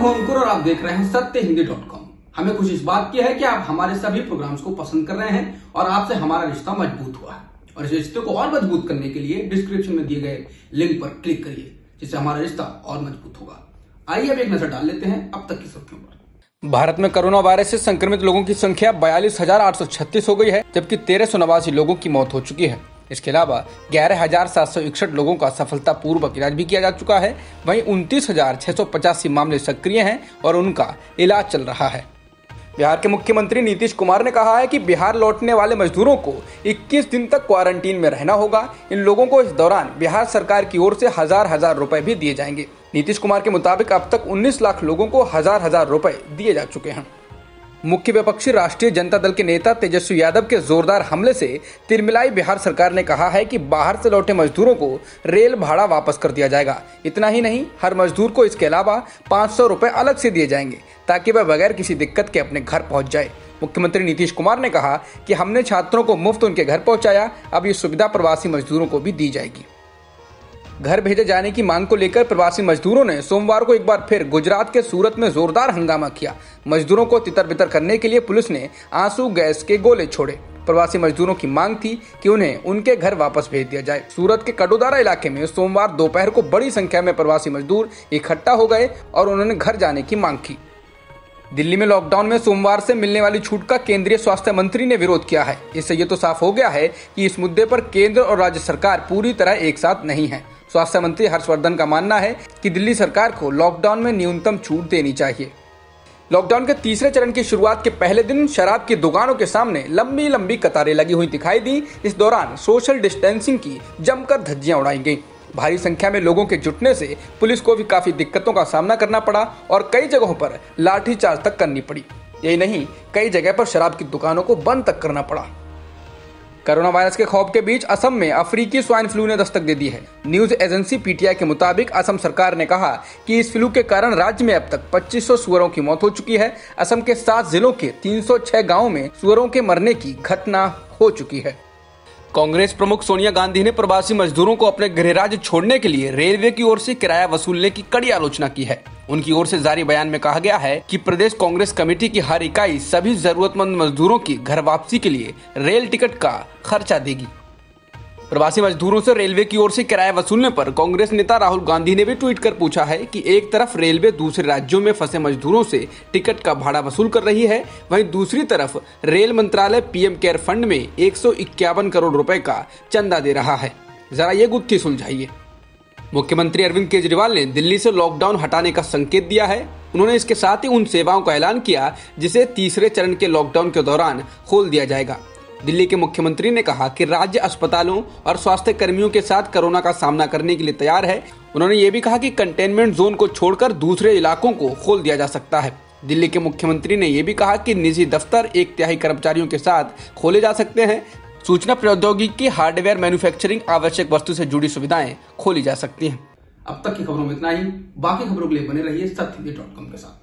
हूं अंकुर और आप देख रहे हैं सत्यहिंदी.com। हमें खुशी इस बात की है कि आप हमारे सभी प्रोग्राम्स को पसंद कर रहे हैं और आपसे हमारा रिश्ता मजबूत हुआ है। और इस रिश्ते को और मजबूत करने के लिए डिस्क्रिप्शन में दिए गए लिंक पर क्लिक करिए, जिससे हमारा रिश्ता और मजबूत होगा। आइए अब एक नजर डाल लेते हैं अब तक की सुर्खियों पर। भारत में कोरोना वायरस से संक्रमित लोगों की संख्या 42,836 हो गई है, जबकि 1389 लोगों की मौत हो चुकी है। इसके अलावा 11,761 लोगों का सफलतापूर्वक इलाज भी किया जा चुका है। वहीं 29,685 मामले सक्रिय हैं और उनका इलाज चल रहा है। बिहार के मुख्यमंत्री नीतीश कुमार ने कहा है कि बिहार लौटने वाले मजदूरों को 21 दिन तक क्वारंटीन में रहना होगा। इन लोगों को इस दौरान बिहार सरकार की ओर से हजार रुपए भी दिए जाएंगे। नीतीश कुमार के मुताबिक अब तक 19 लाख लोगों को हजार रुपए दिए जा चुके हैं। मुख्य विपक्षी राष्ट्रीय जनता दल के नेता तेजस्वी यादव के जोरदार हमले से तिलमिलाई बिहार सरकार ने कहा है कि बाहर से लौटे मजदूरों को रेल भाड़ा वापस कर दिया जाएगा। इतना ही नहीं, हर मजदूर को इसके अलावा 500 रुपए अलग से दिए जाएंगे ताकि वह बगैर किसी दिक्कत के अपने घर पहुंच जाए। मुख्यमंत्री नीतीश कुमार ने कहा कि हमने छात्रों को मुफ्त उनके घर पहुंचाया, अब ये सुविधा प्रवासी मजदूरों को भी दी जाएगी। घर भेजे जाने की मांग को लेकर प्रवासी मजदूरों ने सोमवार को एक बार फिर गुजरात के सूरत में जोरदार हंगामा किया। मजदूरों को तितर-बितर करने के लिए पुलिस ने आंसू गैस के गोले छोड़े। प्रवासी मजदूरों की मांग थी कि उन्हें उनके घर वापस भेज दिया जाए। सूरत के कडोदारा इलाके में सोमवार दोपहर को बड़ी संख्या में प्रवासी मजदूर इकट्ठा हो गए और उन्होंने घर जाने की मांग की। दिल्ली में लॉकडाउन में सोमवार से मिलने वाली छूट का केंद्रीय स्वास्थ्य मंत्री ने विरोध किया है। इससे ये तो साफ हो गया है कि इस मुद्दे पर केंद्र और राज्य सरकार पूरी तरह एक साथ नहीं है। स्वास्थ्य मंत्री हर्षवर्धन का मानना है कि दिल्ली सरकार को लॉकडाउन में न्यूनतम छूट देनी चाहिए। लॉकडाउन के तीसरे चरण की शुरुआत के पहले दिन शराब की दुकानों के सामने लंबी लंबी कतारें लगी हुई दिखाई दी। इस दौरान सोशल डिस्टेंसिंग की जमकर धज्जियां उड़ाई गईं। भारी संख्या में लोगों के जुटने से पुलिस को भी काफी दिक्कतों का सामना करना पड़ा और कई जगहों पर लाठीचार्ज तक करनी पड़ी। यही नहीं, कई जगह पर शराब की दुकानों को बंद तक करना पड़ा। कोरोना वायरस के खौफ के बीच असम में अफ्रीकी स्वाइन फ्लू ने दस्तक दे दी है। न्यूज एजेंसी पीटीआई के मुताबिक असम सरकार ने कहा कि इस फ्लू के कारण राज्य में अब तक 2500 सुअरों की मौत हो चुकी है। असम के 7 जिलों के 306 गांवों में सुअरों के मरने की घटना हो चुकी है। कांग्रेस प्रमुख सोनिया गांधी ने प्रवासी मजदूरों को अपने गृह राज्य छोड़ने के लिए रेलवे की ओर से किराया वसूलने की कड़ी आलोचना की है। उनकी ओर से जारी बयान में कहा गया है कि प्रदेश कांग्रेस कमेटी की हर इकाई सभी जरूरतमंद मजदूरों की घर वापसी के लिए रेल टिकट का खर्चा देगी। प्रवासी मजदूरों से रेलवे की ओर से किराया वसूलने पर कांग्रेस नेता राहुल गांधी ने भी ट्वीट कर पूछा है कि एक तरफ रेलवे दूसरे राज्यों में फंसे मजदूरों से टिकट का भाड़ा वसूल कर रही है, वहीं दूसरी तरफ रेल मंत्रालय पीएम केयर फंड में 151 करोड़ रुपए का चंदा दे रहा है। जरा ये गुत्थी सुलझाइए। मुख्यमंत्री अरविंद केजरीवाल ने दिल्ली से लॉकडाउन हटाने का संकेत दिया है। उन्होंने इसके साथ ही उन सेवाओं का ऐलान किया जिसे तीसरे चरण के लॉकडाउन के दौरान खोल दिया जाएगा। दिल्ली के मुख्यमंत्री ने कहा कि राज्य अस्पतालों और स्वास्थ्य कर्मियों के साथ कोरोना का सामना करने के लिए तैयार है। उन्होंने ये भी कहा कि कंटेनमेंट जोन को छोड़कर दूसरे इलाकों को खोल दिया जा सकता है। दिल्ली के मुख्यमंत्री ने यह भी कहा कि निजी दफ्तर 1/3 कर्मचारियों के साथ खोले जा सकते हैं। सूचना प्रौद्योगिकी, हार्डवेयर मैन्युफैक्चरिंग, आवश्यक वस्तु से जुड़ी सुविधाएं खोली जा सकती हैं। अब तक की खबरों में इतना ही। बाकी खबरों के लिए बने रहिए सत्यहिंदी.com के साथ।